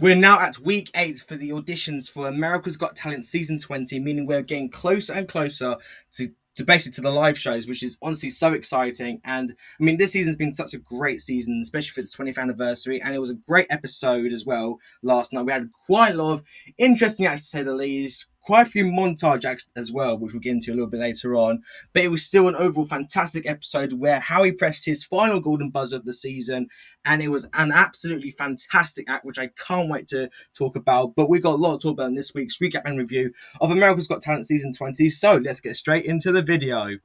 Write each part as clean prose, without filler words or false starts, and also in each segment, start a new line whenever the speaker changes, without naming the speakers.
We're now at week 8 for the auditions for America's Got Talent season 20, meaning we're getting closer and closer to basically to the live shows, which is honestly so exciting. And I mean, this season's been such a great season, especially for its 20th anniversary, and it was a great episode as well last night. We had quite a lot of interesting acts, to say the least. Quite a few montage acts as well, which we'll get into a little bit later on. But it was still an overall fantastic episode where Howie pressed his final golden buzzer of the season, and it was an absolutely fantastic act, which I can't wait to talk about. But we've got a lot to talk about in this week's recap and review of America's Got Talent season 20. So let's get straight into the video.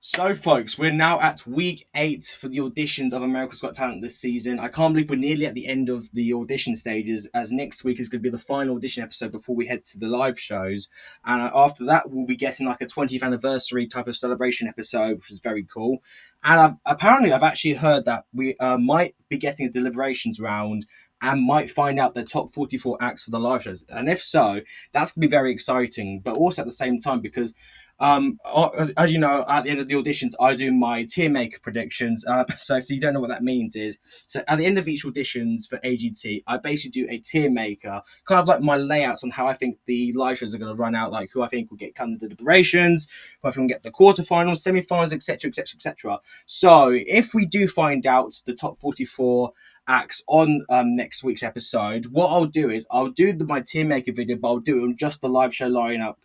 So, folks, we're now at week 8 for the auditions of America's Got Talent this season. I can't believe we're nearly at the end of the audition stages, as next week is going to be the final audition episode before we head to the live shows. And after that, we'll be getting like a 20th anniversary type of celebration episode, which is very cool. And apparently, I've actually heard that we might be getting a deliberations round and might find out the top 44 acts for the live shows. And if so, that's going to be very exciting, but also at the same time, because as you know, at the end of the auditions, I do my tier maker predictions. So if you don't know what that means, is so at the end of each auditions for AGT, I basically do a tier maker, kind of like my layouts on how I think the live shows are going to run out, like who I think will get cut into the deliberations, who I think will get the quarterfinals, semi-finals, etc., etc., etc. So if we do find out the top 44 acts on next week's episode, what I'll do is I'll do my tier maker video, but I'll do it on just the live show lineup,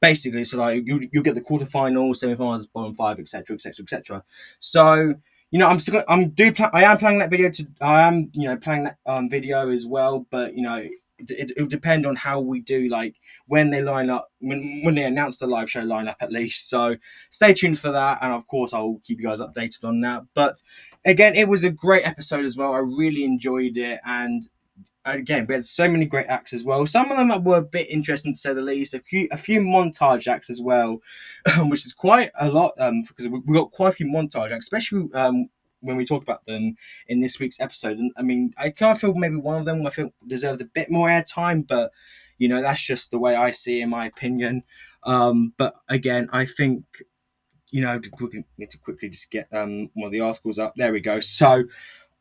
basically. So like you get the quarterfinals, semi-finals, bottom 5, etc., etc., etc. So I am planning that video planning that video as well, but it'll depend on how we do, like when they line up, when they announce the live show lineup at least. So stay tuned for that, and of course I'll keep you guys updated on that. But again, it was a great episode as well. I really enjoyed it, and again, we had so many great acts as well. Some of them were a bit interesting, to say the least. A few montage acts as well, which is quite a lot, because we got quite a few montage acts, especially when we talk about them in this week's episode. And I mean, I kind of feel maybe one of them I feel deserved a bit more airtime, but that's just the way I see it, in my opinion. But again, I think need to quickly just get one of the articles up. There we go. So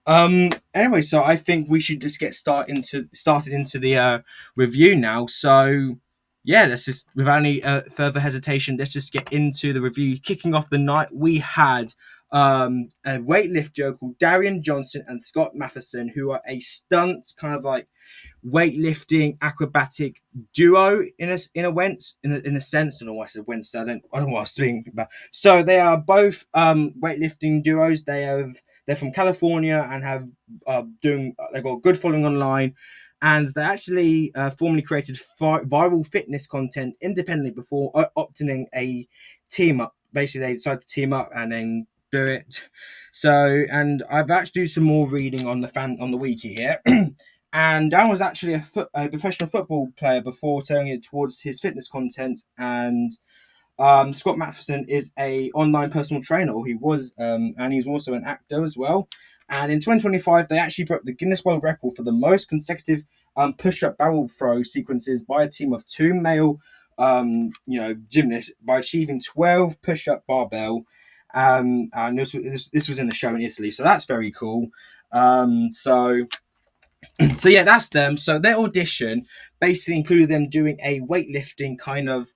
anyway, so I think we should just get started into the review now. So yeah, let's just, without any further hesitation, let's just get into the review. Kicking off the night, we had a weightlifter duo called Darian Johnson and Scott Matheson, who are a stunt kind of like weightlifting acrobatic duo in a sense. I don't know why I said Wednesday. I don't know what I was thinking about. So they are both weightlifting duos. They're from California and have they've got a good following online, and they actually formerly created viral fitness content independently before opting a team up. Basically, they decided to team up and then do it. So, and I've actually do some more reading on the wiki here. And Dan was actually a professional football player before turning it towards his fitness content. And Scott Matheson is a online personal trainer. He was, and he's also an actor as well. And in 2025, they actually broke the Guinness World Record for the most consecutive push-up barrel throw sequences by a team of 2 male, gymnasts by achieving 12 push-up barbell. And this was in a show in Italy, so that's very cool. So yeah, that's them. So their audition basically included them doing a weightlifting kind of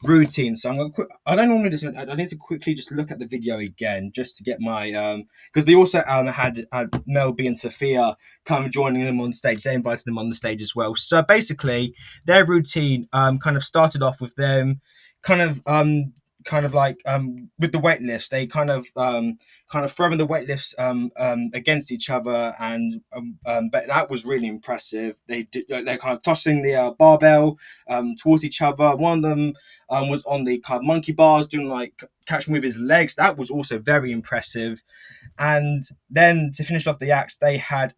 routine. So I don't normally just. I need to quickly just look at the video again just to get my because they also had Mel B and Sophia come joining them on stage. They invited them on the stage as well. So basically, their routine kind of started off with them kind of like with the weight lifts, they kind of throwing the weight lifts against each other, and but that was really impressive. They're kind of tossing the barbell towards each other. One of them was on the kind of monkey bars doing like catching with his legs. That was also very impressive. And then to finish off the acts, they had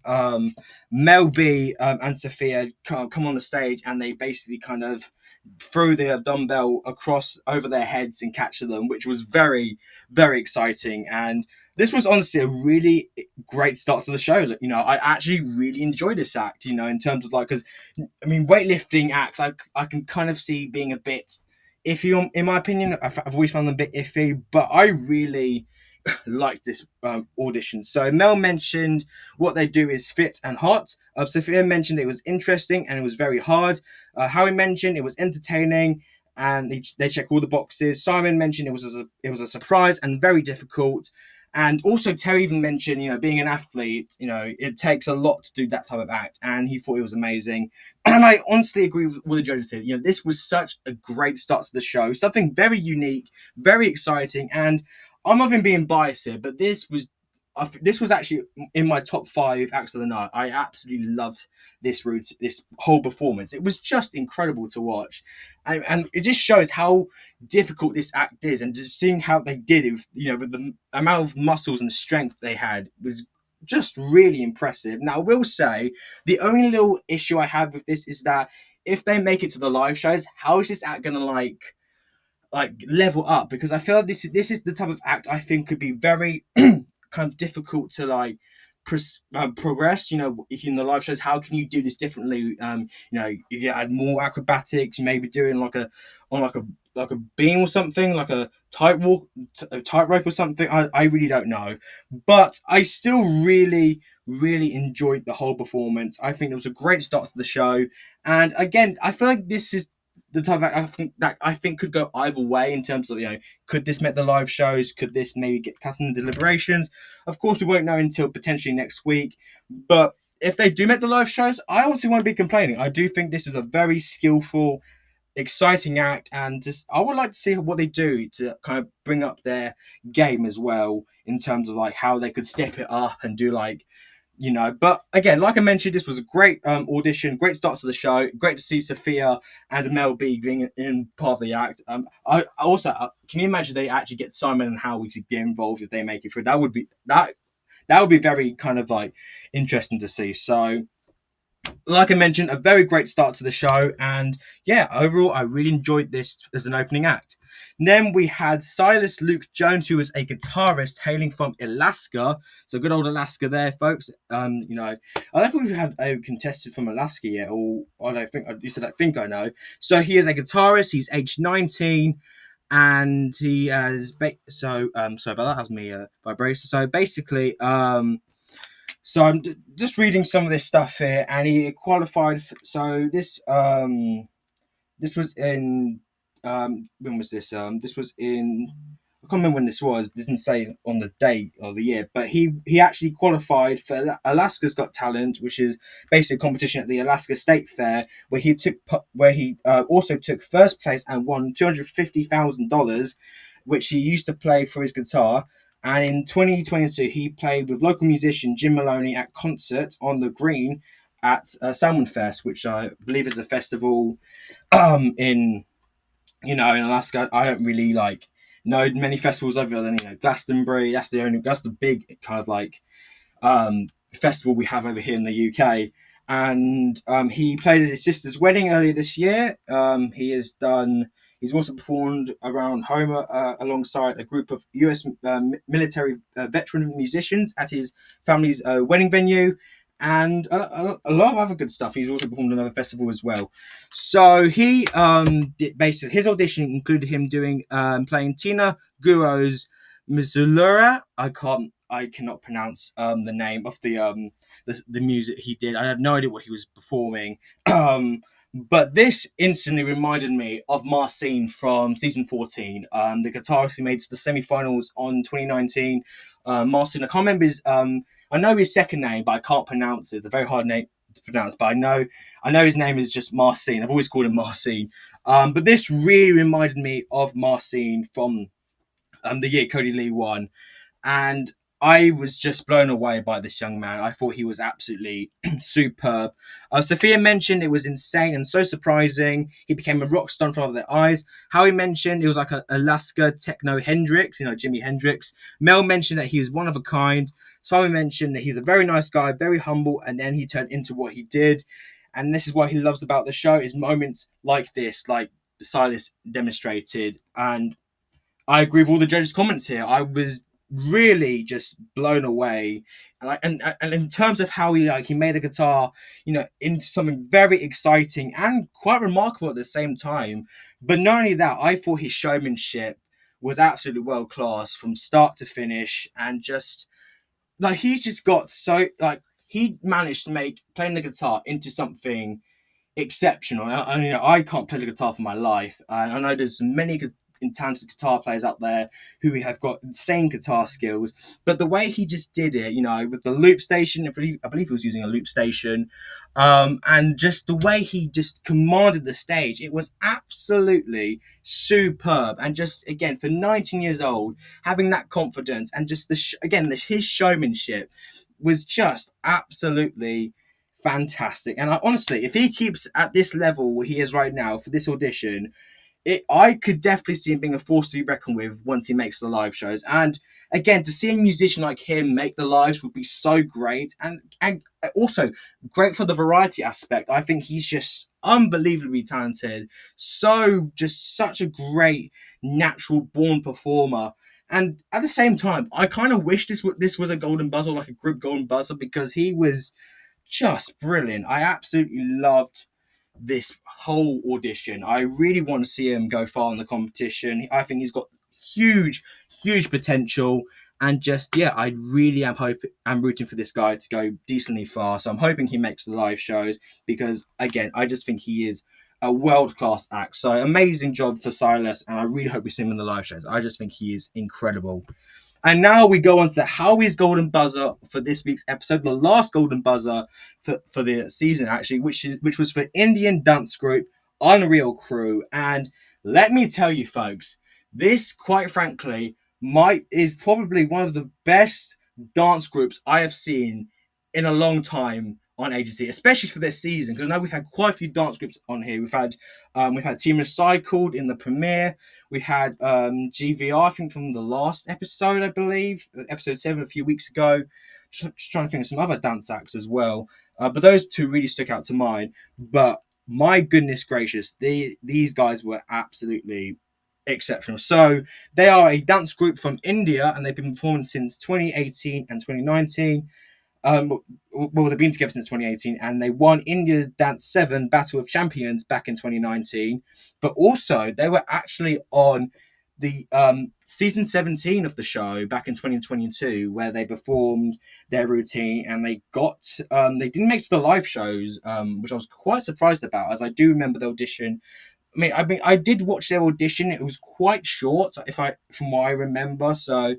Mel B and Sophia come on the stage, and they basically kind of threw the dumbbell across over their heads and catch them, which was very, very exciting. And this was honestly a really great start to the show. I actually really enjoyed this act, in terms of because, I mean, weightlifting acts, I can kind of see being a bit iffy, in my opinion. I've always found them a bit iffy, but I really liked this audition. So Mel mentioned what they do is fit and hot. Sophia mentioned it was interesting and it was very hard. Howie mentioned it was entertaining and they check all the boxes. Simon mentioned it was a surprise and very difficult. And also Terry even mentioned, being an athlete, it takes a lot to do that type of act, and he thought it was amazing. And I honestly agree with what the judges said. This was such a great start to the show, something very unique, very exciting, and I'm not even being biased here, but this was actually in my top 5 acts of the night. I absolutely loved this whole performance. It was just incredible to watch, and it just shows how difficult this act is, and just seeing how they did it, with the amount of muscles and strength they had was just really impressive. Now, I will say the only little issue I have with this is that if they make it to the live shows, how is this act gonna level up? Because I feel like this is the type of act I think could be very kind of difficult to progress. In the live shows, how can you do this differently? You get add more acrobatics. You maybe doing like a beam or something, like a tightrope or something. I really don't know, but I still really really enjoyed the whole performance. I think it was a great start to the show, and again, I feel like this is the type of I think could go either way in terms of could this make the live shows? Could this maybe get cast in the deliberations? Of course, we won't know until potentially next week. But if they do make the live shows, I honestly won't be complaining. I do think this is a very skillful, exciting act, and just I would like to see what they do to kind of bring up their game as well in terms of how they could step it up and do but again, like I mentioned, this was a great audition, great start to the show. Great to see Sophia and Mel B being in part of the act. I also can you imagine they actually get Simon and Howie to get involved if they make it through? That would be very kind of interesting to see. So like I mentioned, a very great start to the show, and yeah, overall, I really enjoyed this as an opening act. Then we had Silas Luke Jones, who was a guitarist hailing from Alaska. So good old Alaska there, folks. I don't think we've had a contestant from Alaska yet, or I don't think you said I think I know. So he is a guitarist. He's aged 19, and he has sorry about that. That was me vibration. So basically, so I'm just reading some of this stuff here, and he qualified. So this was in when was this? This was in I can't remember when this was. It doesn't say on the date or the year, but he actually qualified for Alaska's Got Talent, which is basically a competition at the Alaska State Fair, where he also took first place and won $250,000, which he used to play for his guitar. And in 2022, he played with local musician Jim Maloney at concert on the green at Salmon Fest, which I believe is a festival in Alaska. I don't really know many festivals other than Glastonbury. That's the big kind of festival we have over here in the UK. And he played at his sister's wedding earlier this year. He's also performed around home alongside a group of US military veteran musicians at his family's wedding venue, and a lot of other good stuff. He's also performed another festival as well. So he basically his audition included him playing Tina Guro's Missoula. I cannot pronounce the name of the music he did. I have no idea what he was performing. But this instantly reminded me of Marcin from season 14, the guitarist who made it to the semi-finals on 2019. Marcin, I can't remember I know his second name, but I can't pronounce it. It's a very hard name to pronounce, but I know his name is just Marcin. I've always called him Marcin. But this really reminded me of Marcin from the year Cody Lee won. And I was just blown away by this young man. I thought he was absolutely superb. Sophia mentioned it was insane and so surprising. He became a rock star in front of their eyes. Howie mentioned it was like an Alaska techno Hendrix, Jimi Hendrix. Mel mentioned that he was one of a kind. Simon mentioned that he's a very nice guy, very humble, and then he turned into what he did. And this is what he loves about the show, is moments like this, like Silas demonstrated. And I agree with all the judges' comments here. I was really just blown away, and in terms of how he made the guitar into something very exciting and quite remarkable at the same time. But not only that, I thought his showmanship was absolutely world class from start to finish, and just like he's just got so like he managed to make playing the guitar into something exceptional. I can't play the guitar for my life. I know there's many talented guitar players out there who have got insane guitar skills, but the way he just did it, with the loop station, I believe he was using a loop station, and just the way he just commanded the stage, it was absolutely superb. And just again, for 19 years old, having that confidence and just his showmanship was just absolutely fantastic. And honestly, if he keeps at this level where he is right now for this audition, I could definitely see him being a force to be reckoned with once he makes the live shows. And again, to see a musician like him make the lives would be so great, and also great for the variety aspect. I think he's just unbelievably talented, just such a great natural born performer. And at the same time, I kind of wish this was a golden buzzer, like a group golden buzzer, because he was just brilliant. I absolutely loved this whole audition. I really want to see him go far in the competition. I think he's got huge, huge potential. And just I really I'm rooting for this guy to go decently far. So I'm hoping he makes the live shows because again, I just think he is a world class act. So amazing job for Silas, and I really hope we see him in the live shows. I just think he is incredible. And now we go on to Howie's golden buzzer for this week's episode, the last golden buzzer for the season, actually, which was for Indian dance group Unreal Crew. And let me tell you, folks, this, quite frankly, is probably one of the best dance groups I have seen in a long time on agency, especially for this season. Because I know we've had quite a few dance groups on here. We've had Team Recycled in the premiere. We had GVR, I think, from the last episode, I believe, episode 7 a few weeks ago. Just trying to think of some other dance acts as well. But those two really stuck out to mind. But my goodness gracious, these guys were absolutely exceptional. So they are a dance group from India, and they've been performing since 2018 and 2019. They've been together since 2018, and they won India Dance 7 Battle of Champions back in 2019. But also, they were actually on the season 17 of the show back in 2022, where they performed their routine, and they didn't make it to the live shows, which I was quite surprised about, as I do remember the audition. I did watch their audition. It was quite short, from what I remember. So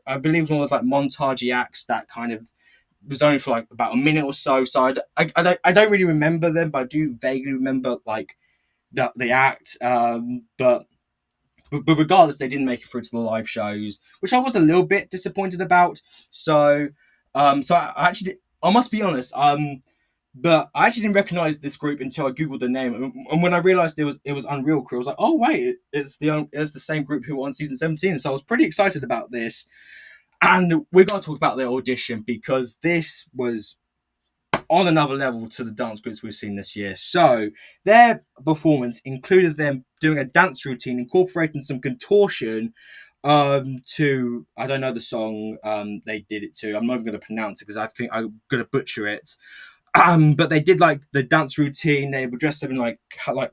I believe it was one of those like montage acts that kind of was only for like about a minute or so. So I don't really remember them, but I do vaguely remember like the act. But regardless, they didn't make it through to the live shows, which I was a little bit disappointed about. So I must be honest. But I actually didn't recognize this group until I googled the name, and when I realized it was Unreal Crew, I was like, oh wait, it's the same group who were on season 17. So I was pretty excited about this. And we're going to talk about their audition because this was on another level to the dance groups we've seen this year. So their performance included them doing a dance routine, incorporating some contortion to, I don't know the song they did it to. I'm not even going to pronounce it because I think I'm going to butcher it. But they did like the dance routine. They were dressed up in like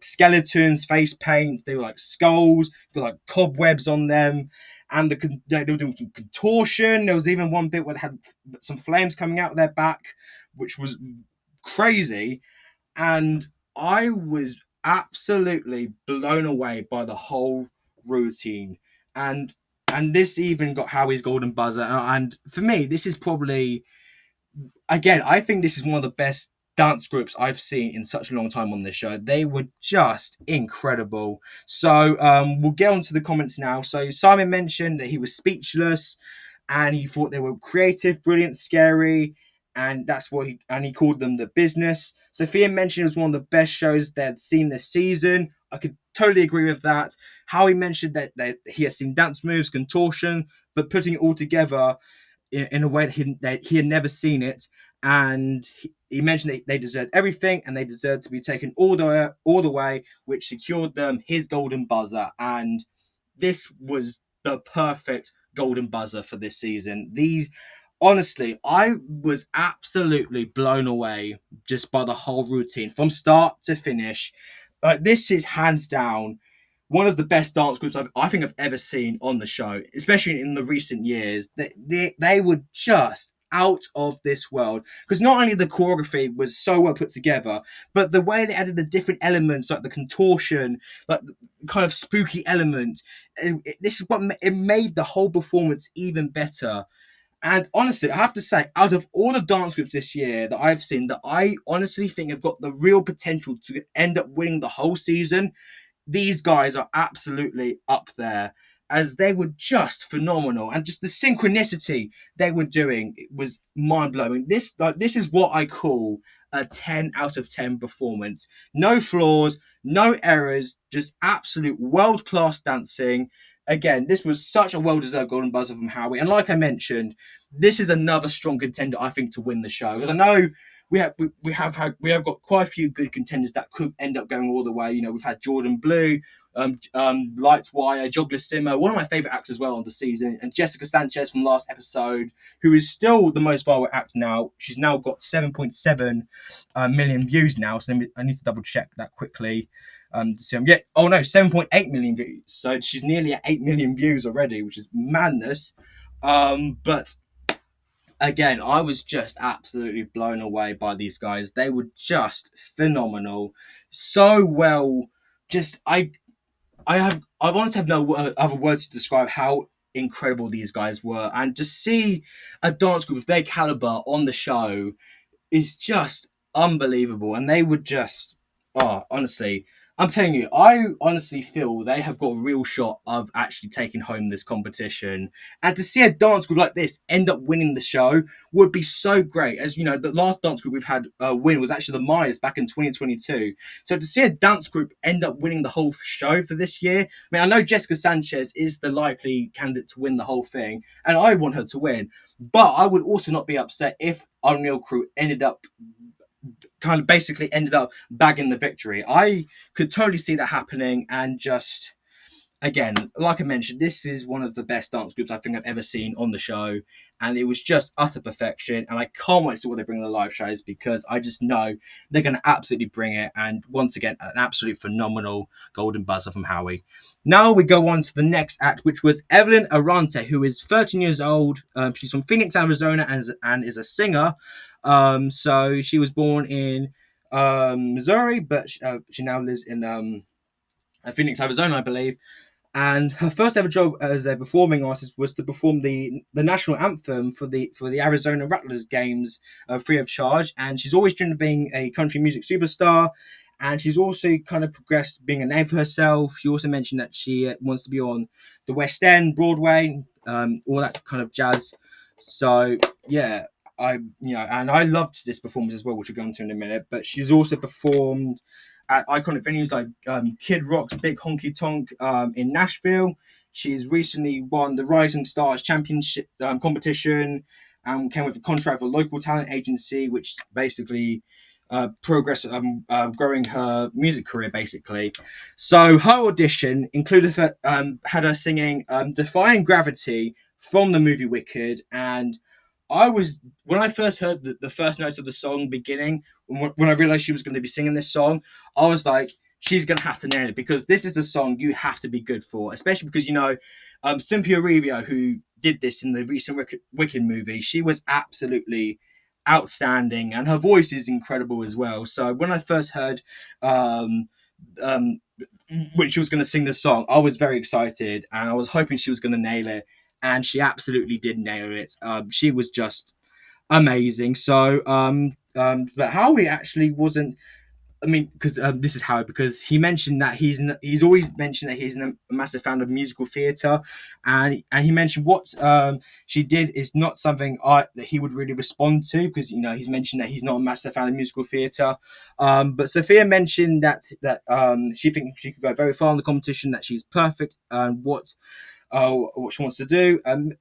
skeletons, face paint. They were like skulls, got like cobwebs on them, and they were doing some contortion. There was even one bit where they had some flames coming out of their back, which was crazy. And I was absolutely blown away by the whole routine. And this even got Howie's golden buzzer. And for me, this is probably, again, I think this is one of the best dance groups I've seen in such a long time on this show. They were just incredible. So we'll get on to the comments now. So Simon mentioned that he was speechless and he thought they were creative, brilliant, scary, and he called them the business. Sophia mentioned it was one of the best shows they'd seen this season. I could totally agree with that. Howie mentioned that he has seen dance moves, contortion, but putting it all together in a way that he had never seen it. And he mentioned that they deserved everything and they deserved to be taken all the way, which secured them his golden buzzer. And this was the perfect golden buzzer for this season. Honestly, I was absolutely blown away just by the whole routine from start to finish. This is hands down one of the best dance groups I think I've ever seen on the show, especially in the recent years. They were just out of this world, because not only the choreography was so well put together, but the way they added the different elements, like the contortion, like the kind of spooky element. This is what it made the whole performance even better. And honestly, I have to say, out of all the dance groups this year that I've seen, that I honestly think have got the real potential to end up winning the whole season, these guys are absolutely up there, as they were just phenomenal, and just the synchronicity they were doing was mind blowing. This is what I call a 10 out of 10 performance. No flaws, no errors, just absolute world class dancing. Again, this was such a well deserved golden buzzer from Howie, and like I mentioned, this is another strong contender I think to win the show, because I know we have got quite a few good contenders that could end up going all the way. You know, we've had Jordan Blue, Lightwire, Jogler Simmer, one of my favorite acts as well on the season, and Jessica Sanchez from last episode, who is still the most viral act now. She's now got 7.7 million views now. So I need to double check that quickly. To see, yeah, oh no, 7.8 million views. So she's nearly at 8 million views already, which is madness. But again, I was just absolutely blown away by these guys. They were just phenomenal, so well. Just I honestly have no other words to describe how incredible these guys were, and to see a dance group of their caliber on the show is just unbelievable. And they would just, oh, honestly, I'm telling you, I honestly feel they have got a real shot of actually taking home this competition. And to see a dance group like this end up winning the show would be so great. As you know, the last dance group we've had win was actually the Myers back in 2022. So to see a dance group end up winning the whole show for this year, I mean, I know Jessica Sanchez is the likely candidate to win the whole thing, and I want her to win. But I would also not be upset if Unreal Crew ended up bagging the victory. I could totally see that happening, and just again, like I mentioned, this is one of the best dance groups I think I've ever seen on the show, and it was just utter perfection. And I can't wait to see what they bring in the live shows, because I just know they're going to absolutely bring it. And once again, an absolute phenomenal golden buzzer from Howie. Now we go on to the next act, which was Evelyn Arante, who is 13 years old. She's from Phoenix, Arizona, and is a singer. So she was born in Missouri, but she now lives in Phoenix, Arizona, I believe. And her first ever job as a performing artist was to perform the national anthem for the Arizona Rattlers games, free of charge. And she's always dreamed of being a country music superstar. And she's also kind of progressed being a name for herself. She also mentioned that she wants to be on the West End, Broadway, all that kind of jazz. So yeah, and I loved this performance as well, which we'll go into in a minute. But she's also performed at iconic venues like Kid Rock's Big Honky Tonk in Nashville. She's recently won the Rising Stars Championship competition, and came with a contract for a local talent agency, which basically growing her music career, basically. So her audition included had her singing Defying Gravity from the movie Wicked. And when I first heard the first notes of the song beginning, when I realized she was going to be singing this song, I was like, she's going to have to nail it, because this is a song you have to be good for, especially because, Cynthia Erivo, who did this in the recent Wicked movie, she was absolutely outstanding, and her voice is incredible as well. So when I first heard um, um, when she was going to sing this song, I was very excited, and I was hoping she was going to nail it, and she absolutely did nail it. She was just amazing. So, but Howie actually wasn't. I mean, because this is Howard, because he mentioned that he's always mentioned that he's a massive fan of musical theatre, and he mentioned what she did is not something that he would really respond to, because he's mentioned that he's not a massive fan of musical theatre. But Sophia mentioned that she thinks she could go very far in the competition, that she's perfect, and what she wants to do.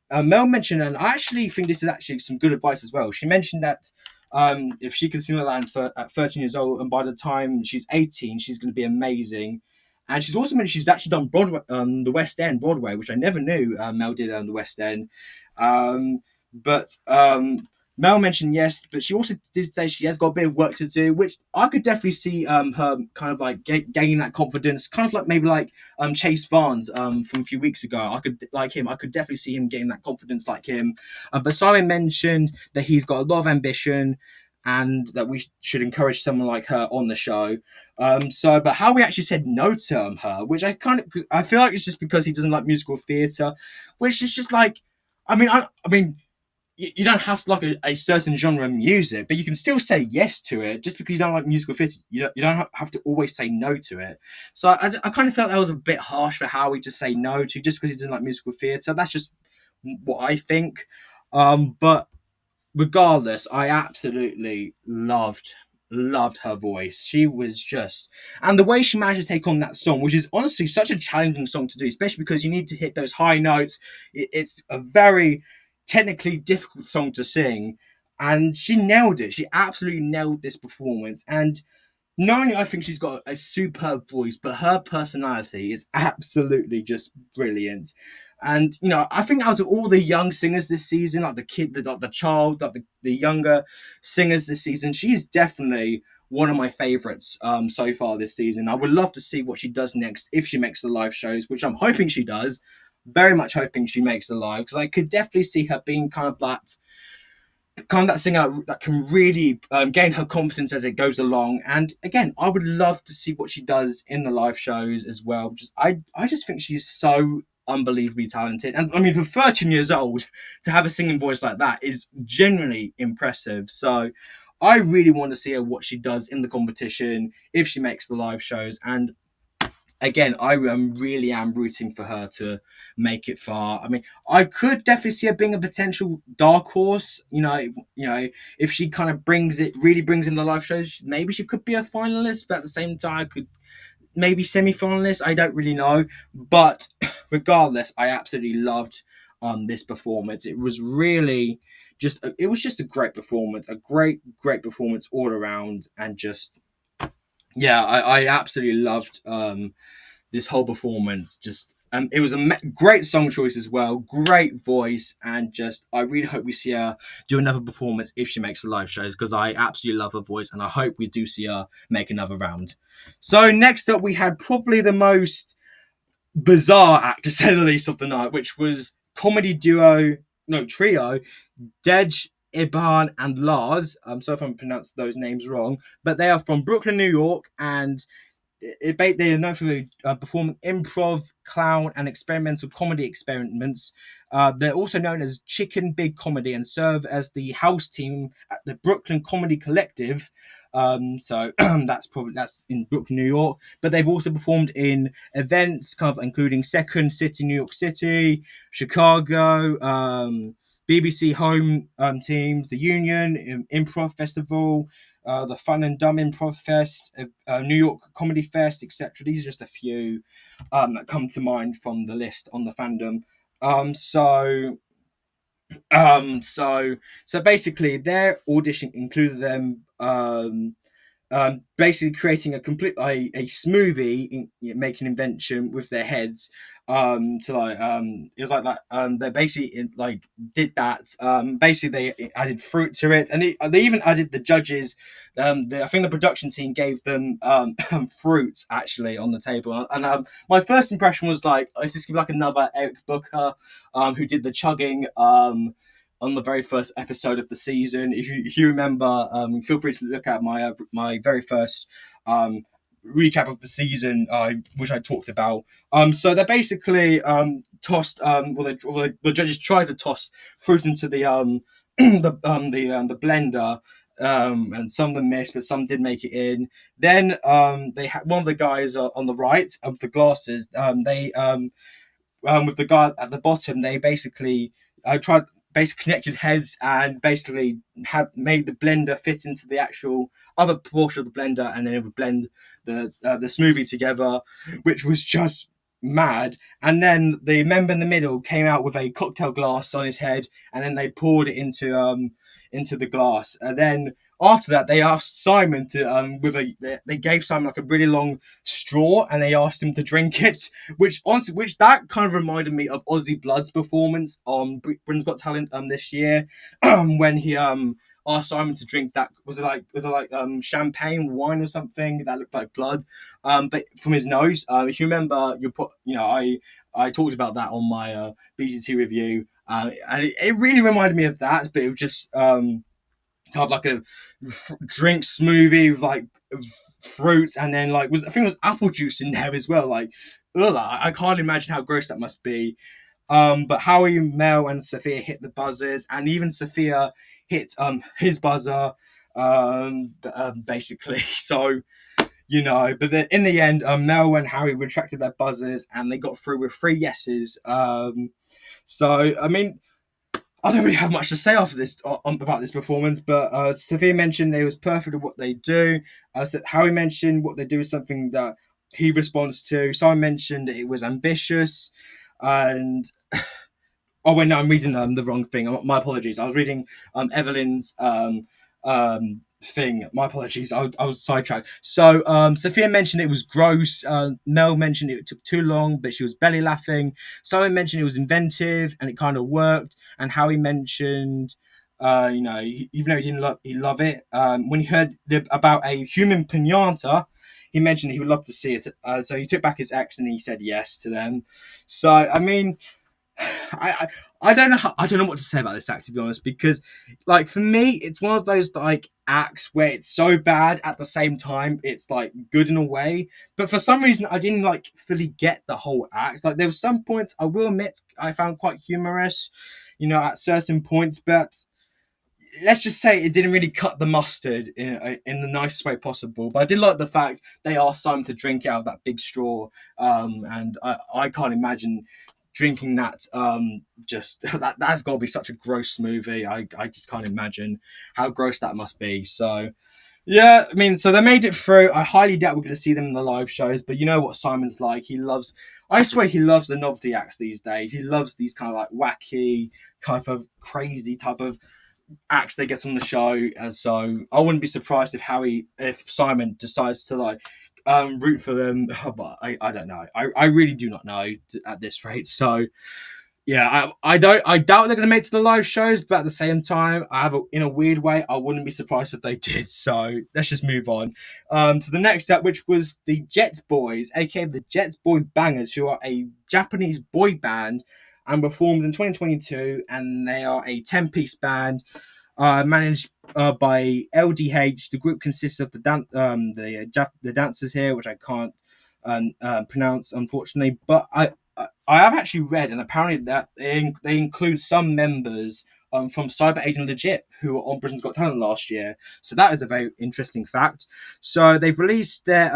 Mel mentioned, and I actually think this is actually some good advice as well. She mentioned that if she can sing the land at 13 years old, and by the time she's 18, she's going to be amazing. And she's also mentioned she's actually done Broadway, the West End, Broadway, which I never knew Mel did on the West End. But Mel mentioned yes, but she also did say she has got a bit of work to do, which I could definitely see her kind of like gaining that confidence, kind of like maybe like Chase Vance from a few weeks ago. I could like him. I could definitely see him getting that confidence like him. But Simon mentioned that he's got a lot of ambition, and that we should encourage someone like her on the show. But how we actually said no to her, which I feel like it's just because he doesn't like musical theatre, which is just like, I mean, you don't have to like a certain genre of music, but you can still say yes to it. Just because you don't like musical theatre, you don't have to always say no to it. So I kind of felt that was a bit harsh for Howie to say no to just because he doesn't like musical theatre. That's just what I think. But regardless, I absolutely loved her voice. She was just, and the way she managed to take on that song, which is honestly such a challenging song to do, especially because you need to hit those high notes. It's a very technically difficult song to sing, and she nailed it. She absolutely nailed this performance. And not only I think she's got a superb voice, but her personality is absolutely just brilliant. And I think out of all the young singers this season, like the child, like the younger singers this season, she's definitely one of my favorites so far this season. I would love to see what she does next if she makes the live shows, which I'm hoping she does. Very much hoping she makes the live, because I could definitely see her being kind of that singer that can really gain her confidence as it goes along. And again, I would love to see what she does in the live shows as well. I just think she's so unbelievably talented. And I mean, for 13 years old, to have a singing voice like that is genuinely impressive. So I really want to see her what she does in the competition if she makes the live shows. And again, really am rooting for her to make it far. I mean, I could definitely see her being a potential dark horse. If she kind of really brings in the live shows, maybe she could be a finalist. But at the same time, I could maybe semi-finalist. I don't really know. But regardless, I absolutely loved this performance. It was really it was just a great performance, a great performance all around, and just yeah, I absolutely loved this whole performance. Just it was a great song choice as well, great voice, and just I really hope we see her do another performance if she makes the live shows, because I absolutely love her voice, and I hope we do see her make another round. So next up, we had probably the most bizarre act, to say the least, of the night, which was comedy trio, Dej, Iban, and Lars. I'm sorry if I'm pronounced those names wrong, but they are from Brooklyn, New York, and they are known for performing improv, clown, and experimental comedy experiments. They're also known as Chicken Big Comedy and serve as the house team at the Brooklyn Comedy Collective. So that's in Brooklyn, New York. But they've also performed in events kind of including Second City, New York City, Chicago, BBC Home teams, the Union Improv Festival, the Fun and Dumb Improv Fest, New York Comedy Fest, etc. These are just a few that come to mind from the list on the fandom. Um, so, so basically, their audition included them basically creating a smoothie, making invention with their heads. To like it was like that. They basically like did that. Basically they added fruit to it, and they even added the judges. I think the production team gave them fruit actually on the table, and my first impression was like, is this gonna be like another Eric Booker, who did the chugging on the very first episode of the season. If you remember, feel free to look at my very first recap of the season, which I talked about. So they basically tossed. The judges tried to toss fruit into the the blender. And some of them missed, but some did make it in. Then they had one of the guys on the right of the glasses. They with the guy at the bottom, they basically tried basically connected heads and basically had made the blender fit into the actual other portion of the blender, and then it would blend the smoothie together, which was just mad. And then the member in the middle came out with a cocktail glass on his head, and then they poured it into the glass, and then after that, they asked Simon to they gave Simon like a really long straw, and they asked him to drink it, which honestly, which that kind of reminded me of Ozzy Blood's performance on Britain's Got Talent this year, when he asked Simon to drink that, was it like champagne wine or something that looked like blood, but from his nose. If you remember, I talked about that on my BGT review, and it really reminded me of that, but it was just kind of like a drink smoothie with like fruits, and then like I think it was apple juice in there as well. Like, ugh, I can't imagine how gross that must be. But Howie, Mel, and Sophia hit the buzzers, and even Sophia hit his buzzer, basically. So but then in the end, Mel and Howie retracted their buzzers, and they got through with three yeses. So I mean, I don't really have much to say after this about this performance, but Sophia mentioned it was perfect at what they do. Harry mentioned what they do is something that he responds to. Simon mentioned it was ambitious, and oh wait, no, I'm reading the wrong thing. My apologies. I was reading Evelyn's thing. My apologies. I was sidetracked. So Sophia mentioned it was gross. Mel mentioned it took too long, but she was belly laughing. Simon mentioned it was inventive and it kind of worked. And Howie mentioned, even though he love it. When he heard about a human pinata, he mentioned he would love to see it. So he took back his ex and he said yes to them. So I mean, I don't know I don't know what to say about this act, to be honest, because like for me it's one of those like acts where it's so bad at the same time it's like good in a way, but for some reason I didn't like fully get the whole act. Like there were some points I will admit I found quite humorous, at certain points, but let's just say it didn't really cut the mustard in the nicest way possible. But I did like the fact they asked Simon to drink out of that big straw, and I can't imagine drinking that. Just that's got to be such a gross smoothie. I just can't imagine how gross that must be. So yeah, I mean, so they made it through. I highly doubt we're going to see them in the live shows, but you know what Simon's like. I swear he loves the novelty acts these days. He loves these kind of like wacky, type of crazy type of acts they get on the show, and so I wouldn't be surprised if Simon decides to like root for them. But I don't know. I really do not know at this rate. So yeah, I doubt they're going to make it to the live shows, but at the same time, in a weird way, I wouldn't be surprised if they did. So let's just move on to the next act, which was the Jet Boys, aka the Jet Boy Bangers, who are a Japanese boy band and performed in 2022, and they are a 10-piece band managed by LDH. The group consists of the dancers here, which I can't pronounce, unfortunately, but I have actually read, and apparently that they include some members from Cyber Agent Legit who were on Britain's Got Talent last year. So that is a very interesting fact. So they've released their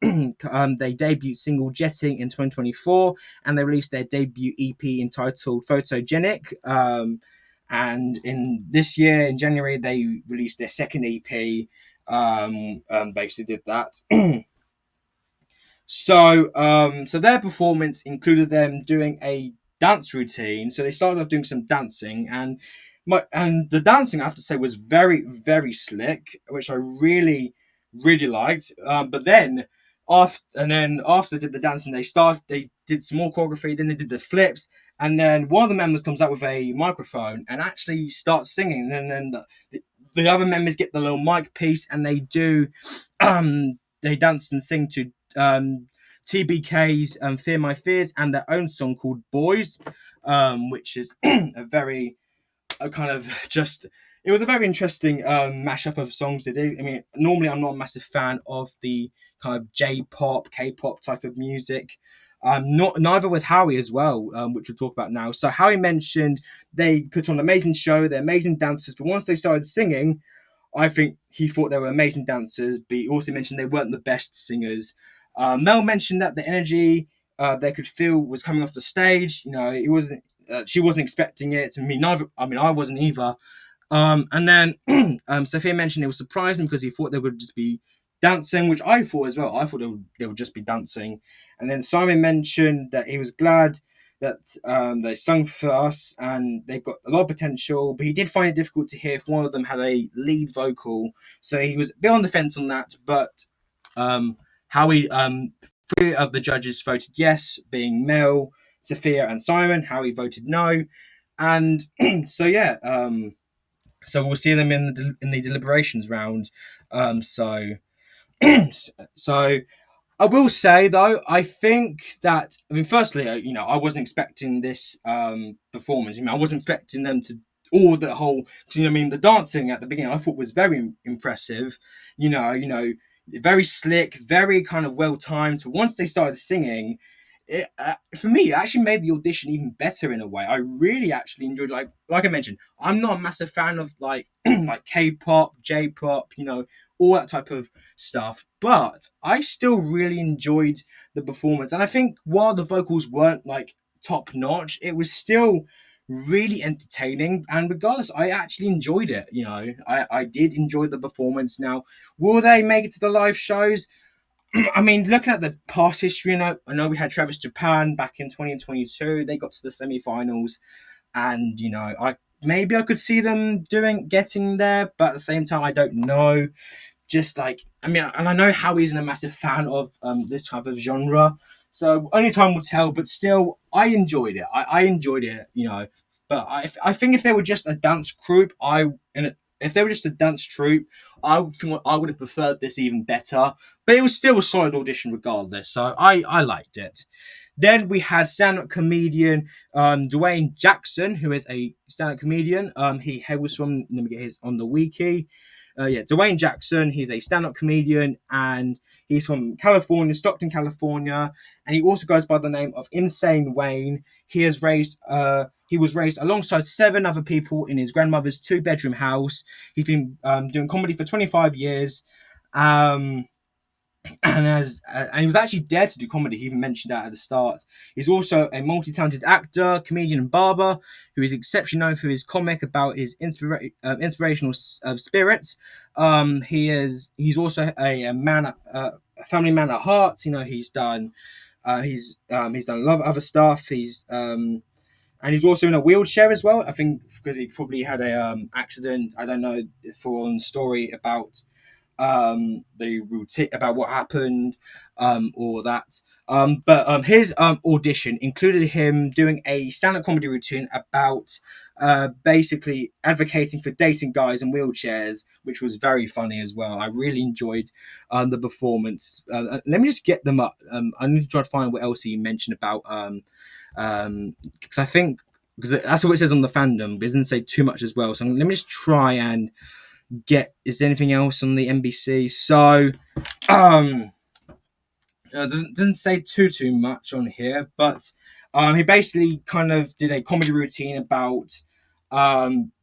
they debut single Jetting in 2024, and they released their debut EP entitled Photogenic. And in this year, in January, they released their second EP. Basically did that. So their performance included them doing a dance routine. So they started off doing some dancing, and the dancing I have to say was very very slick, which I really really liked. But then after they did the dancing, they did some more choreography. Then they did the flips, and then one of the members comes out with a microphone and actually starts singing. And then the other members get the little mic piece and they do they dance and sing to TBK's Fear My Fears and their own song called Boys, which is a very kind of just it was a very interesting mashup of songs to do. I mean, normally I'm not a massive fan of the kind of J-pop, K-pop type of music. Neither was Howie as well, which we'll talk about now. So Howie mentioned they put on an amazing show, they're amazing dancers, but once they started singing, I think he thought they were amazing dancers, but he also mentioned they weren't the best singers. Mel mentioned that the energy they could feel was coming off the stage. It wasn't. She wasn't expecting it. To me, neither. I mean, I wasn't either. And then Sophia mentioned it was surprising because he thought they would just be dancing, which I thought as well. I thought they would just be dancing. And then Simon mentioned that he was glad that they sung for us, and they've got a lot of potential. But he did find it difficult to hear if one of them had a lead vocal, so he was a bit on the fence on that. But Howie, three of the judges voted yes, being Mel, Sophia, and Simon. Howie voted no, and so yeah, so we'll see them in the deliberations round. So so I will say though, I think that firstly, I wasn't expecting this performance. I wasn't expecting them to all the whole. The dancing at the beginning I thought was very impressive. Very slick, very kind of well timed. But once they started singing, for me, it actually made the audition even better in a way. I really actually enjoyed, like I mentioned, I'm not a massive fan of like like K-pop, J-pop, all that type of stuff, but I still really enjoyed the performance. And I think while the vocals weren't like top notch, it was still really entertaining. And regardless, I actually enjoyed it. I did enjoy the performance. Now, will they make it to the live shows? Looking at the past history, I know we had Travis Japan back in 2022. They got to the semi-finals, and I could see them getting there, but at the same time, I don't know. Just like and I know Howie isn't a massive fan of this type of genre, so only time will tell. But still, I enjoyed it. I enjoyed it, But I think if they were just a dance troupe, if they were just a dance troupe, I think I would have preferred this even better. But it was still a solid audition regardless, so I liked it. Then we had stand-up comedian Dwayne Jackson, who is a stand-up comedian. He hails from, let me get his on the wiki. Dwayne Jackson. He's a stand-up comedian, and he's from California, Stockton, California, and he also goes by the name of Insane Wayne. He was raised alongside 7 other people in his grandmother's 2-bedroom house. He's been doing comedy for 25 years. And he was actually dared to do comedy. He even mentioned that at the start. He's also a multi-talented actor, comedian, and barber who is exceptionally known for his comic about his inspirational spirit. He's also a family man at heart. He's done he's done a lot of other stuff. And he's also in a wheelchair as well. I think because he probably had a accident. I don't know for a story about the routine, about what happened, or that. But his audition included him doing a stand-up comedy routine about basically advocating for dating guys in wheelchairs, which was very funny as well. I really enjoyed the performance. Let me just get them up. I need to try to find what else he mentioned about because I think because that's what it says on the fandom, but it doesn't say too much as well. So let me just try and is there anything else on the NBC? So doesn't say too much on here, but he basically kind of did a comedy routine about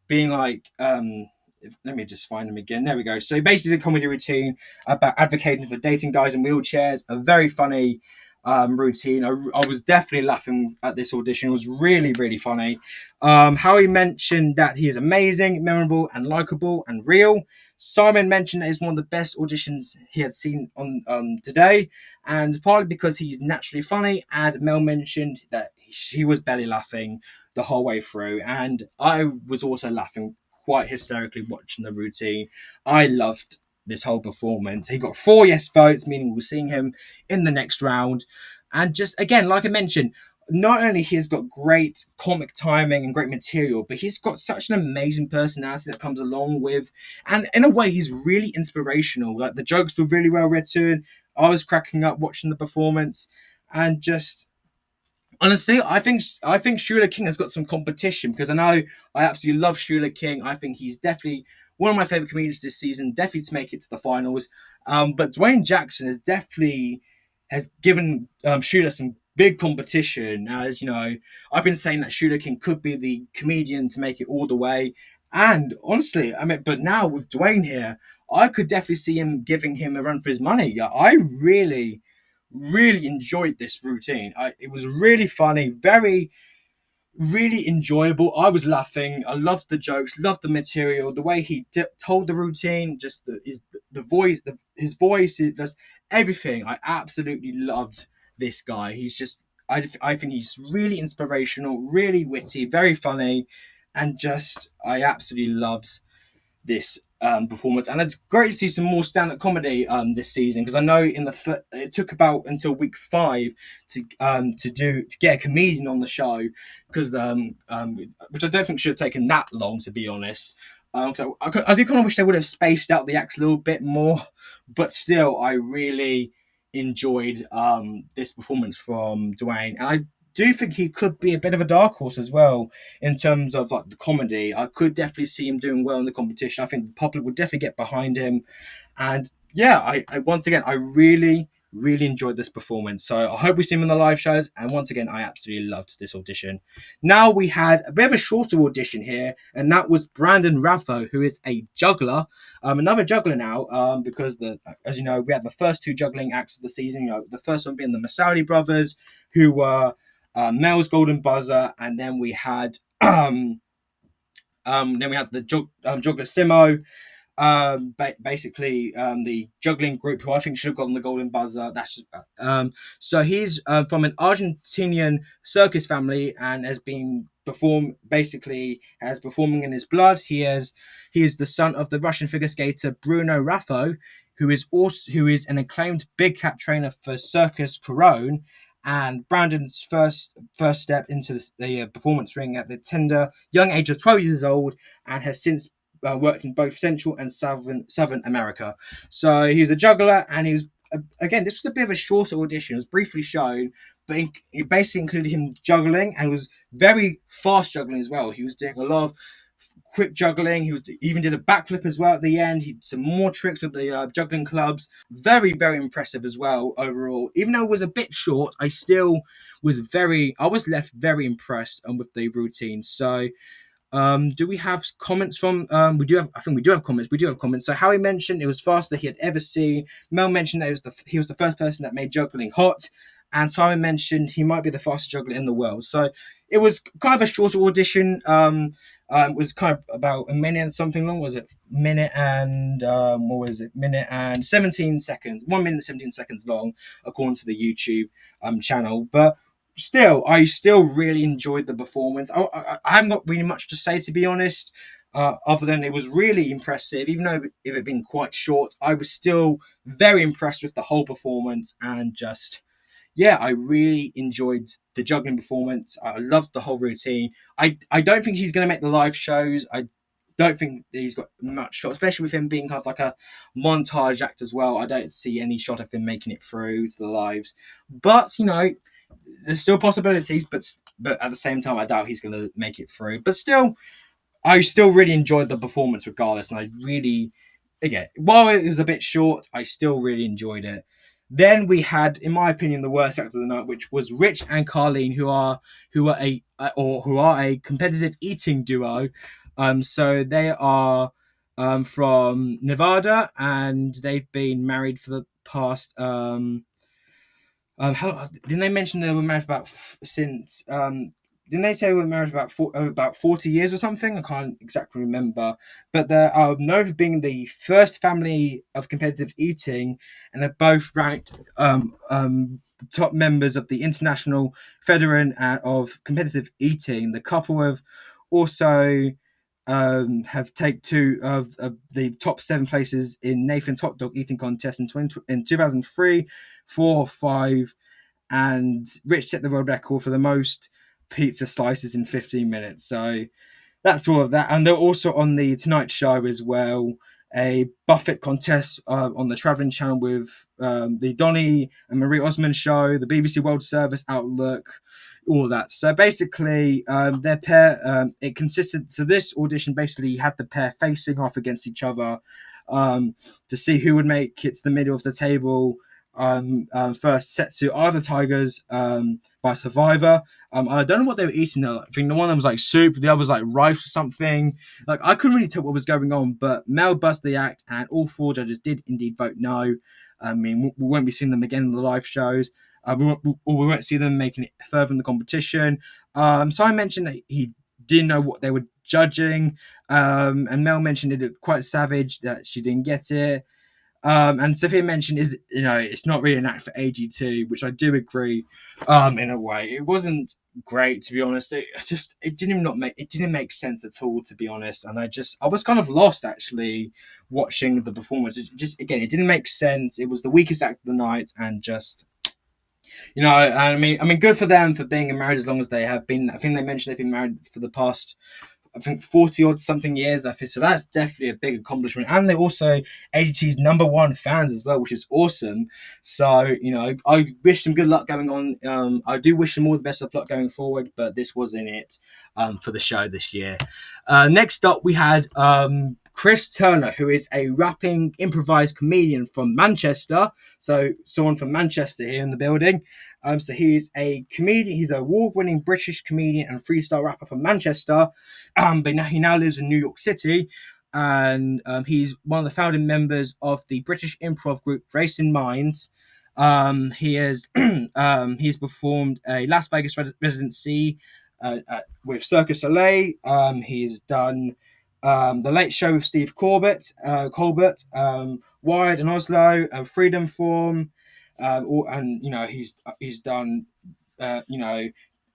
being like let me just find him again. There we go. So he basically did a comedy routine about advocating for dating guys in wheelchairs. A very funny routine. I was definitely laughing at this audition. It was really, really funny. Howie mentioned that he is amazing, memorable, and likable and real. Simon mentioned that it's one of the best auditions he had seen on today, and partly because he's naturally funny. And Mel mentioned that she was belly laughing the whole way through, and I was also laughing quite hysterically watching the routine. I loved this whole performance. He got 4 yes votes, meaning we're seeing him in the next round. And just again, like I mentioned, not only he's got great comic timing and great material, but he's got such an amazing personality that comes along with, and in a way, he's really inspirational. Like the jokes were really well written. I was cracking up watching the performance, and just honestly, I think Shula King has got some competition because I know I absolutely love Shula King. I think he's definitely one of my favorite comedians this season, definitely to make it to the finals. But Dwayne Jackson has given Shula some big competition. As you know, I've been saying that Shula King could be the comedian to make it all the way. And honestly, but now with Dwayne here, I could definitely see him giving him a run for his money. I really enjoyed this routine. It was really funny, very, really enjoyable. I was laughing. I loved the jokes, loved the material, the way he told the routine, just the voice, his voice, just everything. I absolutely loved this guy. He's just I think he's really inspirational, really witty, very funny, and just I absolutely loved this performance. And it's great to see some more stand-up comedy this season, because I know it took about until week 5 to get a comedian on the show, because which I don't think should have taken that long, to be honest. So I do kind of wish they would have spaced out the acts a little bit more, but still, I really enjoyed this performance from Dwayne, and I do think he could be a bit of a dark horse as well in terms of like the comedy. I could definitely see him doing well in the competition. I think the public would definitely get behind him, and yeah, I once again I really enjoyed this performance. So I hope we see him in the live shows. And once again, I absolutely loved this audition. Now we had a bit of a shorter audition here, and that was Brandon Raffo, who is a juggler, another juggler now, because as you know, we had the first 2 juggling acts of the season. You know, the first one being the Masaudi brothers, who were Mel's Golden Buzzer, and then we had the juggler Simo, basically the juggling group, who I think should have gotten the golden buzzer. That's just so he's from an Argentinian circus family and has performing in his blood. He is the son of the Russian figure skater Bruno Raffo, who is an acclaimed big cat trainer for Circus Corone. And Brandon's first step into the performance ring at the tender young age of 12 years old, and has since worked in both Central and Southern America. So he was a juggler, and he was again. This was a bit of a shorter audition. It was briefly shown, but it basically included him juggling, and it was very fast juggling as well. He was doing a lot of quick juggling. He even did a backflip as well at the end. He did some more tricks with the juggling clubs. Very, very impressive as well overall. Even though it was a bit short, I was left very impressed with the routine. So do we have comments from? I think we do have comments. We do have comments. So Howie mentioned it was faster than he had ever seen. Mel mentioned that he was the first person that made juggling hot, and Simon mentioned he might be the fastest juggler in the world. So it was kind of a shorter audition. It was kind of about a minute and something long. Was it minute and what was it? Minute and 17 seconds. 1 minute 17 seconds long, according to the YouTube channel. But I still really enjoyed the performance. I haven't got really much to say, to be honest, other than it was really impressive. Even though it had been quite short, I was still very impressed with the whole performance, and just, yeah, I really enjoyed the juggling performance. I loved the whole routine. I don't think he's going to make the live shows. I don't think he's got much shot, especially with him being kind of like a montage act as well. I don't see any shot of him making it through to the lives. But, there's still possibilities, but at the same time, I doubt he's going to make it through. But still, I still really enjoyed the performance regardless, and I really, again, while it was a bit short, I still really enjoyed it. Then we had, in my opinion, the worst act of the night, which was Rich and Carlene, who are a competitive eating duo. So they are from Nevada, and they've been married for the past how didn't they mention they were married since? Didn't they say they were married about 40 years or something? I can't exactly remember. But they're known for being the first family of competitive eating, and they're both ranked top members of the International Federation of Competitive Eating. The couple have also have taken 2 of the top 7 places in Nathan's hot dog eating contest in 2003, 4, 5, and Rich set the world record for the most pizza slices in 15 minutes. So that's all of that. And they're also on the Tonight Show as well, a buffet contest on the Travelling Channel with the Donny and Marie Osmond show, the BBC World Service, Outlook, all that. So basically, their pair, it consisted. So this audition basically had the pair facing off against each other to see who would make it to the middle of the table first. Setsu are the Tigers by Survivor. I don't know what they were eating though. I think the one that was like soup, the other was like rice or something. Like, I couldn't really tell what was going on, but Mel buzzed the act, and all 4 judges did indeed vote no. I mean, we won't be seeing them again in the live shows. We won't see them making it further in the competition. So I mentioned that he didn't know what they were judging, and Mel mentioned it quite savage that she didn't get it. And Sophia mentioned is, it's not really an act for AG2, which I do agree. In a way, it wasn't great, to be honest. It didn't make sense at all, to be honest. And I was kind of lost actually watching the performance. It just, again, it didn't make sense. It was the weakest act of the night, and just, good for them for being married as long as they have been. I think they mentioned they've been married for the past, I think, 40 odd something years. I think so. That's definitely a big accomplishment, and they're also ADT's number one fans as well, which is awesome. So, I wish them good luck going on. I do wish them all the best of luck going forward, but this wasn't it for the show this year. Next up, we had Chris Turner, who is a rapping improvised comedian from Manchester. So, someone from Manchester here in the building. So he's a comedian. He's an award-winning British comedian and freestyle rapper from Manchester. But now he lives in New York City, and he's one of the founding members of the British improv group Racing Minds. He has he's performed a Las Vegas residency with Circus Soleil. He's done the Late Show with Steve Colbert, Wired and Oslo, Freedom Form, he's done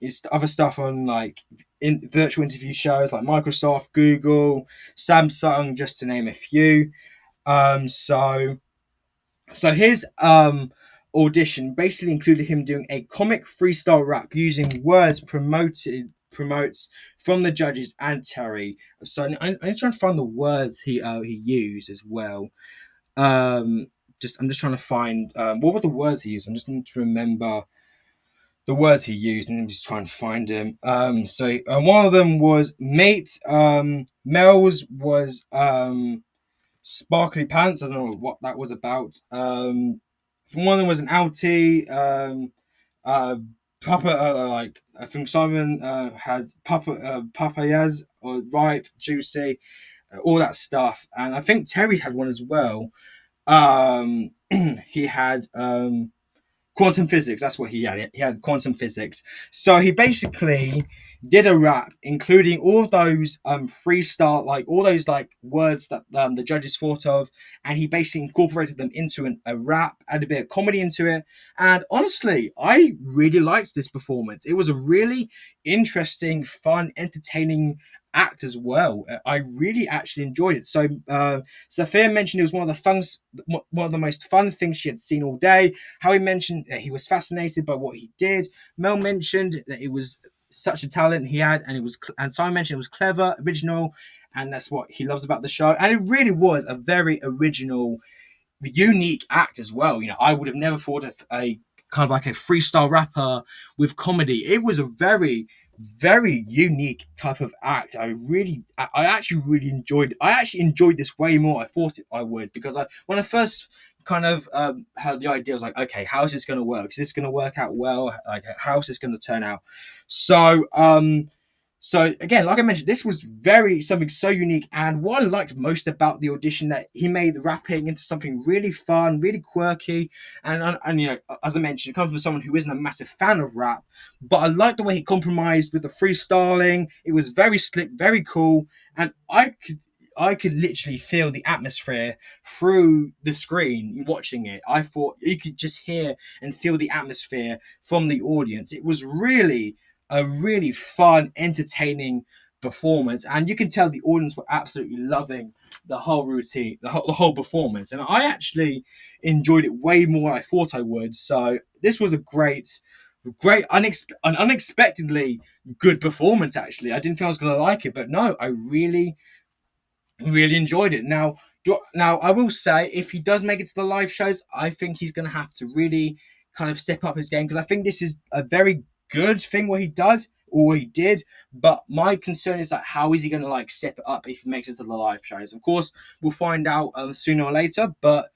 his other stuff on like in virtual interview shows like Microsoft, Google, Samsung, just to name a few. So his audition basically included him doing a comic freestyle rap using words promotes from the judges and Terry. So I'm trying to find the words he used as well. I'm just trying to find what were the words he used. I'm just going to remember the words he used, and I'm just trying to find him. So one of them was mate. Mel's was sparkly pants. I don't know what that was about. One of them was an outie. Papa, like I think Simon had papayas or ripe, juicy, all that stuff, and I think Terry had one as well. He had quantum physics. That's what he had. He had quantum physics. So he basically did a rap, including all of those freestyle, like all those like words that the judges thought of, and he basically incorporated them into a rap, added a bit of comedy into it. And honestly, I really liked this performance. It was a really interesting, fun, entertaining act as well. I really actually enjoyed it. So Sophia mentioned it was one of the most fun things she had seen all day. Howie mentioned that he was fascinated by what he did. Mel mentioned that it was such a talent he had, and Simon mentioned it was clever, original, and that's what he loves about the show. And it really was a very original, unique act as well. I would have never thought of a kind of like a freestyle rapper with comedy. It was a very, very unique type of act. I actually really enjoyed. I actually enjoyed this way more I thought I would, because when I first kind of had the idea, I was like, okay, how is this going to work? Is this going to work out well? Like, how is this going to turn out? So again, like I mentioned, this was something so unique, and what I liked most about the audition, that he made the rapping into something really fun, really quirky, and as I mentioned, it comes from someone who isn't a massive fan of rap, but I liked the way he compromised with the freestyling. It was very slick, very cool, and I could literally feel the atmosphere through the screen watching it. I thought you could just hear and feel the atmosphere from the audience. It was really a really fun, entertaining performance, and you can tell the audience were absolutely loving the whole routine, the whole performance, and I actually enjoyed it way more than I thought I would. So this was a an unexpectedly good performance. Actually, I didn't think I was going to like it, but no, I really enjoyed it. Now I will say, if he does make it to the live shows, I think he's going to have to really kind of step up his game, because I think this is a very good thing what he did. But my concern is that how is he going to like step it up if he makes it to the live shows? Of course, we'll find out sooner or later. But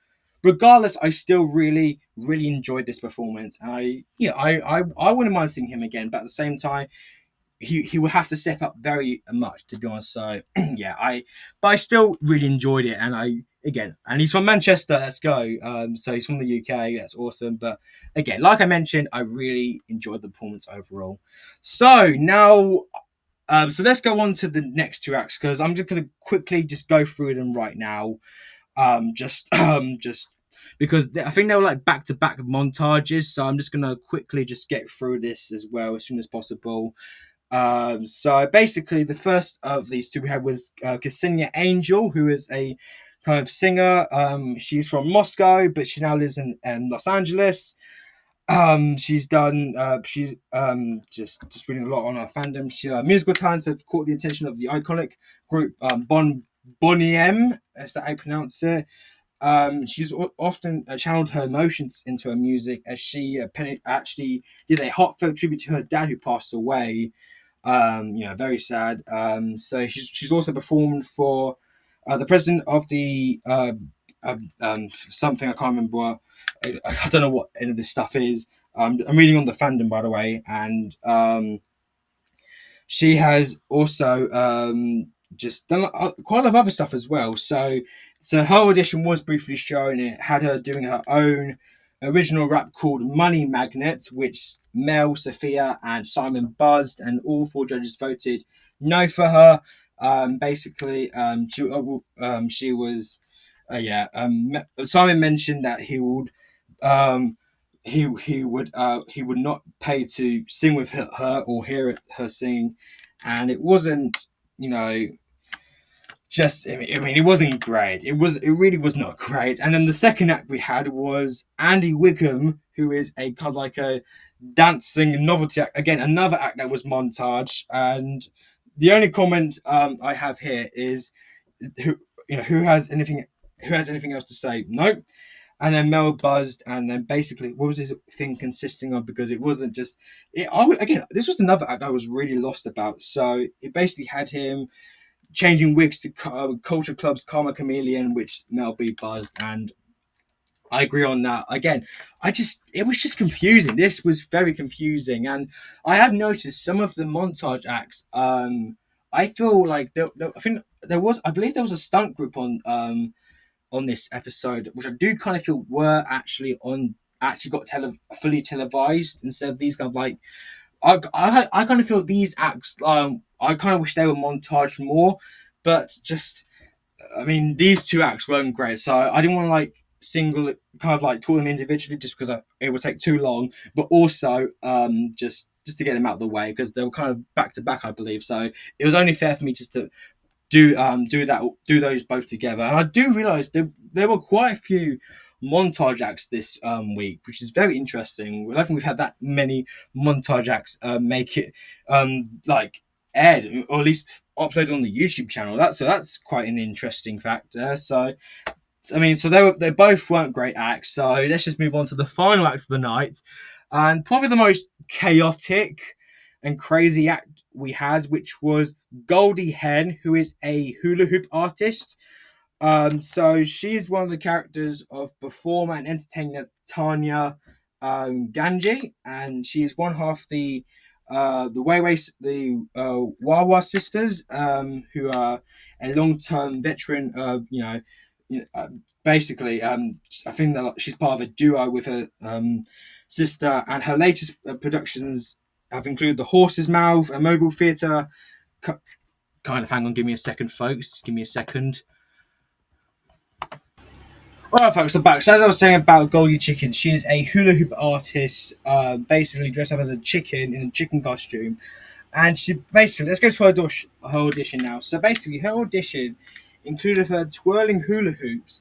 regardless, I still really enjoyed this performance. I wouldn't mind seeing him again, but at the same time, he will have to step up very much, to be honest. So but I still really enjoyed it, and he's from Manchester. Let's go. So he's from the UK. That's awesome. But again, like I mentioned, I really enjoyed the performance overall. So now, so let's go on to the next two acts, because I'm just going to quickly just go through them right now. Just because I think they were like back to back montages. So I'm just gonna quickly just get through this as well as soon as possible. So basically, the first of these two we had was Ksenia Angel, who is a kind of singer. She's from Moscow, but she now lives in Los Angeles. She's done. She's just reading a lot on her fandom. She musical talents have caught the attention of the iconic group Bonnie M, as that I pronounce it. She's often channeled her emotions into her music, as she actually did a heartfelt tribute to her dad who passed away. Very sad. So she's also performed for the president of the something I can't remember. I don't know what any of this stuff is. I'm reading on the fandom, by the way, and she has also just done quite a lot of other stuff as well. So her audition was briefly shown. It had her doing her own original rap called Money Magnet, which Mel, Sophia, and Simon buzzed, and all four judges voted no for her. Basically, she was, yeah. Simon mentioned that um, he would not pay to sing with her or hear her sing, and it wasn't, you know, just I mean it wasn't great. It really was not great. And then the second act we had was Andy Wickham, who is a kind of like a dancing novelty act. Again, another act that was montage. And the only comment I have here is who who has anything else to say? Nope. And then Mel buzzed, and then basically, what was this thing consisting of? Because it wasn't just it. Again, this was another act I was really lost about. So it basically had him changing wigs to Culture Club's Karma Chameleon, which Mel B buzzed, and I agree on that. Again, it was just confusing. This was very confusing, and I have noticed some of the montage acts. I feel like I think I believe there was a stunt group on this episode, which I do kind of feel were actually got fully televised instead of these kind of like I kind of feel these acts. I kind of wish they were montaged more, but just I mean these two acts weren't great, so I didn't want to like single kind of like talk them individually just because it would take too long, but also just to get them out of the way because they were kind of back to back, I believe. So it was only fair for me just to do those both together. And I do realize there were quite a few montage acts this week, which is very interesting. I don't think we've had that many montage acts make it like aired or at least uploaded on the YouTube channel. That's quite an interesting factor. So I mean, so they both weren't great acts. So let's just move on to the final act of the night, and probably the most chaotic and crazy act we had, which was Goldie Hen, who is a hula hoop artist. So she's one of the characters of performer and entertainer Tanya Ganji, and she is one half the Wawa sisters, who are a long-term veteran of basically I think that she's part of a duo with her sister, and her latest productions have included The Horse's Mouth, a mobile theatre. Kind of, hang on, give me a second, folks. Just give me a second. Alright, folks, I'm back. So, as I was saying about Goldie Chicken, she is a hula hoop artist, basically dressed up as a chicken in a chicken costume. And she basically, let's go to her audition now. So, basically, her audition included her twirling hula hoops,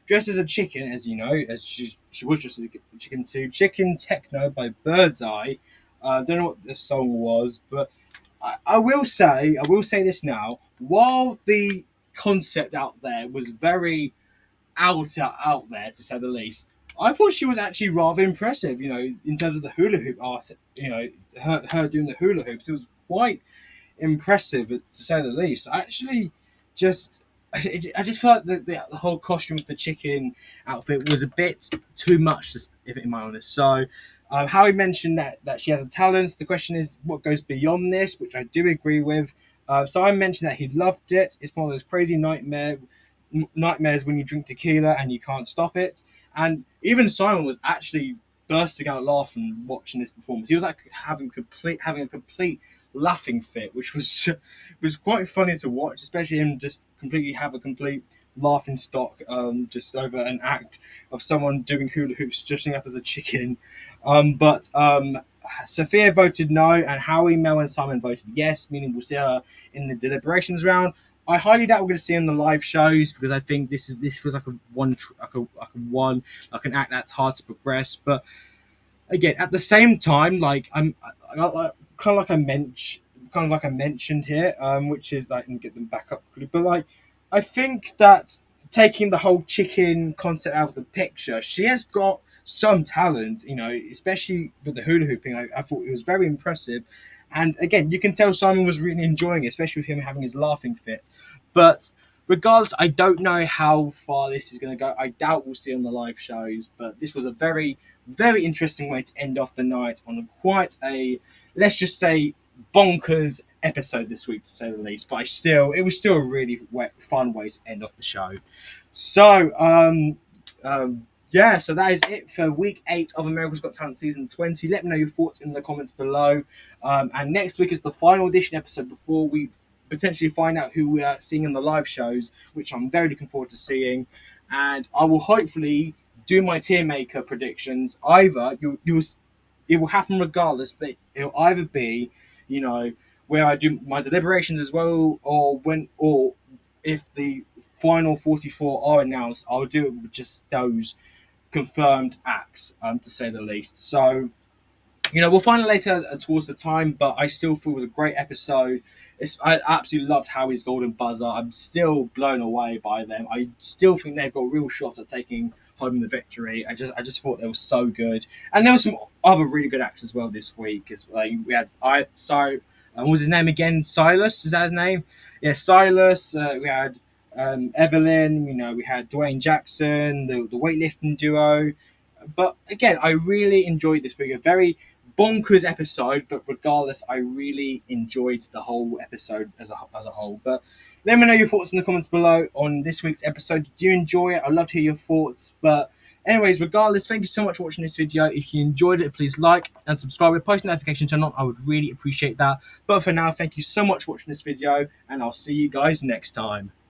dressed as a chicken, as you know, as she was dressed as a chicken to Chicken Techno by Birdseye. I don't know what the song was, but I will say this now. While the concept out there was very out there to say the least. I thought she was actually rather impressive, in terms of the hula hoop art. Her doing the hula hoops. It was quite impressive to say the least. I actually just. I just felt that the whole costume with the chicken outfit was a bit too much, if in my honest. So, Howie mentioned that she has a talent. The question is, what goes beyond this, which I do agree with. So I mentioned that he loved it. It's one of those crazy nightmares when you drink tequila and you can't stop it. And even Simon was actually bursting out laughing watching this performance. He was like having a complete laughing fit, which was quite funny to watch, especially him just completely have a complete laughing stock, just over an act of someone doing hula hoops dressing up as a chicken. But Sophia voted no, and Howie, Mel, and Simon voted yes, meaning we'll see her in the deliberations round. I highly doubt we're going to see her in the live shows because I think this feels like a one like an act that's hard to progress. But again, at the same time, like kind of like I mentioned, here, which is like, and get them back up quickly. But like, I think that taking the whole chicken concept out of the picture, she has got some talent, especially with the hula hooping. I thought it was very impressive. And again, you can tell Simon was really enjoying it, especially with him having his laughing fit. But regardless, I don't know how far this is going to go. I doubt we'll see on the live shows, but this was a very, very interesting way to end off the night on quite a, let's just say, bonkers episode this week, to say the least. But it was still a really fun way to end off the show. So, yeah, so that is it for week 8 of America's Got Talent season 20. Let me know your thoughts in the comments below. And next week is the final audition episode before we potentially find out who we are seeing in the live shows, which I'm very looking forward to seeing. And I will hopefully do my tier maker predictions. Either it will happen regardless, but it'll either be, where I do my deliberations as well, or if the final 44 are announced, I'll do it with just those confirmed acts, to say the least. So, we'll find out later towards the time, but I still feel it was a great episode. I absolutely loved Howie's Golden Buzzer. I'm still blown away by them. I still think they've got a real shot at taking home the victory. I just thought they were so good, and there were some other really good acts as well this week. As like we had, what was his name again? Silas, is that his name? Yeah, Silas. We had Evelyn. We had Dwayne Jackson, the weightlifting duo. But again, I really enjoyed this week. A very bonkers episode, but regardless, I really enjoyed the whole episode as a whole. But let me know your thoughts in the comments below on this week's episode. Did you enjoy it? I'd love to hear your thoughts. But anyways, regardless, thank you so much for watching this video. If you enjoyed it, please like and subscribe with post notification turn on. I would really appreciate that. But for now, thank you so much for watching this video, and I'll see you guys next time.